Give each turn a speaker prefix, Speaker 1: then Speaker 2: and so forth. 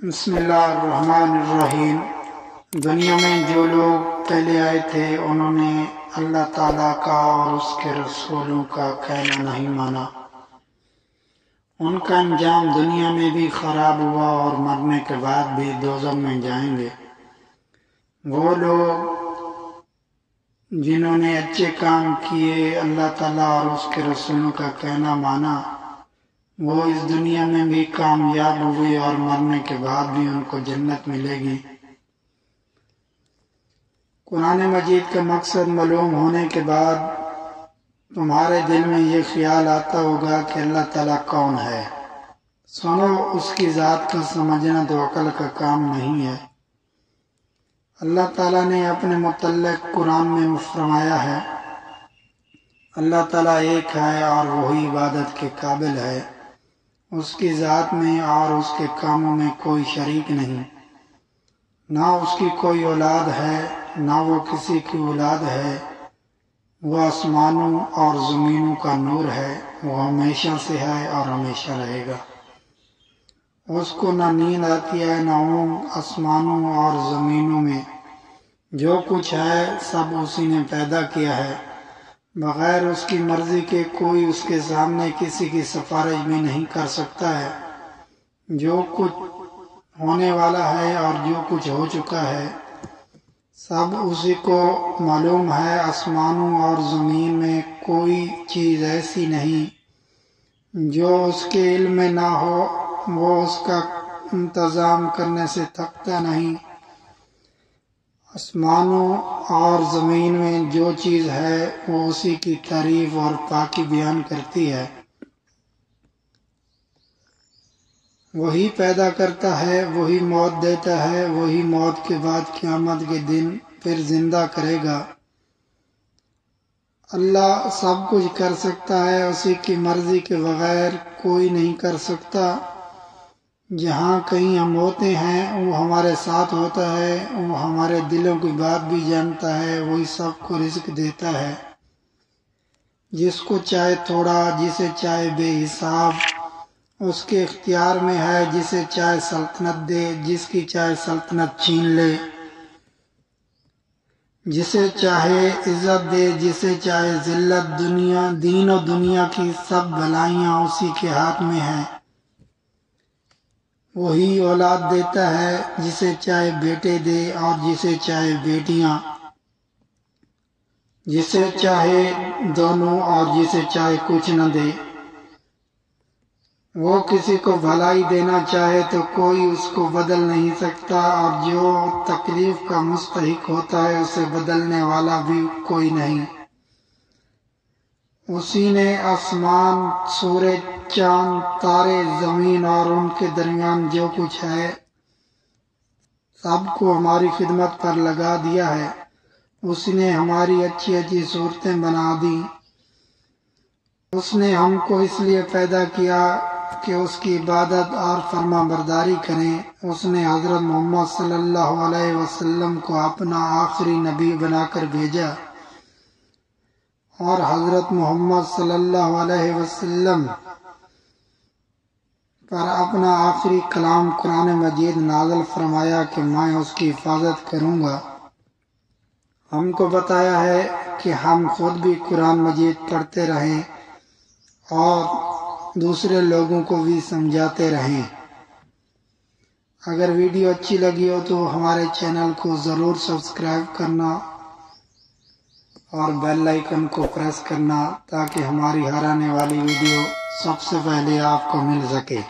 Speaker 1: بسم اللہ الرحمن الرحیم۔ دنیا میں جو لوگ پہلے آئے تھے انہوں نے اللہ تعالیٰ کا اور اس کے رسولوں کا کہنا نہیں مانا۔ ان کا انجام دنیا میں بھی خراب ہوا اور مرنے کے بعد بھی دوزخ میں جائیں گے۔ وہ لوگ جنہوں نے اچھے کام کیے، اللہ تعالیٰ اور اس کے رسولوں کا کہنا مانا، وہ اس دنیا میں بھی کامیاب ہوئے اور مرنے کے بعد بھی ان کو جنت ملے گی۔ قرآن مجید کا مقصد معلوم ہونے کے بعد تمہارے دل میں یہ خیال آتا ہوگا کہ اللہ تعالیٰ کون ہے۔ سنو، اس کی ذات کا سمجھنا تو عقل کا کام نہیں ہے۔ اللہ تعالیٰ نے اپنے متعلق قرآن میں فرمایا ہے، اللہ تعالیٰ ایک ہے اور وہی عبادت کے قابل ہے۔ اس کی ذات میں اور اس کے کاموں میں کوئی شریک نہیں، نہ اس کی کوئی اولاد ہے نہ وہ کسی کی اولاد ہے۔ وہ آسمانوں اور زمینوں کا نور ہے، وہ ہمیشہ سے ہے اور ہمیشہ رہے گا۔ اس کو نہ نیند آتی ہے نہ اونگ۔ آسمانوں اور زمینوں میں جو کچھ ہے سب اسی نے پیدا کیا ہے۔ بغیر اس کی مرضی کے کوئی اس کے سامنے کسی کی سفارش بھی نہیں کر سکتا ہے۔ جو کچھ ہونے والا ہے اور جو کچھ ہو چکا ہے سب اسی کو معلوم ہے۔ آسمانوں اور زمین میں کوئی چیز ایسی نہیں جو اس کے علم میں نہ ہو۔ وہ اس کا انتظام کرنے سے تھکتا نہیں۔ آسمانوں اور زمین میں جو چیز ہے وہ اسی کی تعریف اور پاکی بیان کرتی ہے۔ وہی پیدا کرتا ہے، وہی موت دیتا ہے، وہی موت کے بعد قیامت کے دن پھر زندہ کرے گا۔ اللہ سب کچھ کر سکتا ہے، اسی کی مرضی کے بغیر کوئی نہیں کر سکتا۔ جہاں کہیں ہم ہوتے ہیں وہ ہمارے ساتھ ہوتا ہے، وہ ہمارے دلوں کی بات بھی جانتا ہے۔ وہی سب کو رزق دیتا ہے، جس کو چاہے تھوڑا، جسے چاہے بے حساب۔ اس کے اختیار میں ہے، جسے چاہے سلطنت دے، جس کی چاہے سلطنت چھین لے، جسے چاہے عزت دے، جسے چاہے ذلت۔ دین و دنیا کی سب بھلائیاں اسی کے ہاتھ میں ہیں۔ وہی اولاد دیتا ہے، جسے چاہے بیٹے دے اور جسے چاہے بیٹیاں، جسے چاہے دونوں اور جسے چاہے کچھ نہ دے۔ وہ کسی کو بھلائی دینا چاہے تو کوئی اس کو بدل نہیں سکتا، اور جو تکلیف کا مستحق ہوتا ہے اسے بدلنے والا بھی کوئی نہیں۔ اسی نے آسمان، سورج، چاند، تارے، زمین اور ان کے درمیان جو کچھ ہے سب کو ہماری خدمت پر لگا دیا ہے۔ اس نے ہماری اچھی اچھی صورتیں بنا دی۔ اس نے ہم کو اس لیے پیدا کیا کہ اس کی عبادت اور فرما برداری کریں۔ اس نے حضرت محمد صلی اللہ علیہ وسلم کو اپنا آخری نبی بنا کر بھیجا، اور حضرت محمد صلی اللہ علیہ وسلم پر اپنا آخری کلام قرآن مجید نازل فرمایا کہ میں اس کی حفاظت کروں گا۔ ہم کو بتایا ہے کہ ہم خود بھی قرآن مجید پڑھتے رہیں اور دوسرے لوگوں کو بھی سمجھاتے رہیں۔ اگر ویڈیو اچھی لگی ہو تو ہمارے چینل کو ضرور سبسکرائب کرنا اور بیل آئیکن کو پریس کرنا تاکہ ہماری ہر آنے والی ویڈیو سب سے پہلے آپ کو مل سکے۔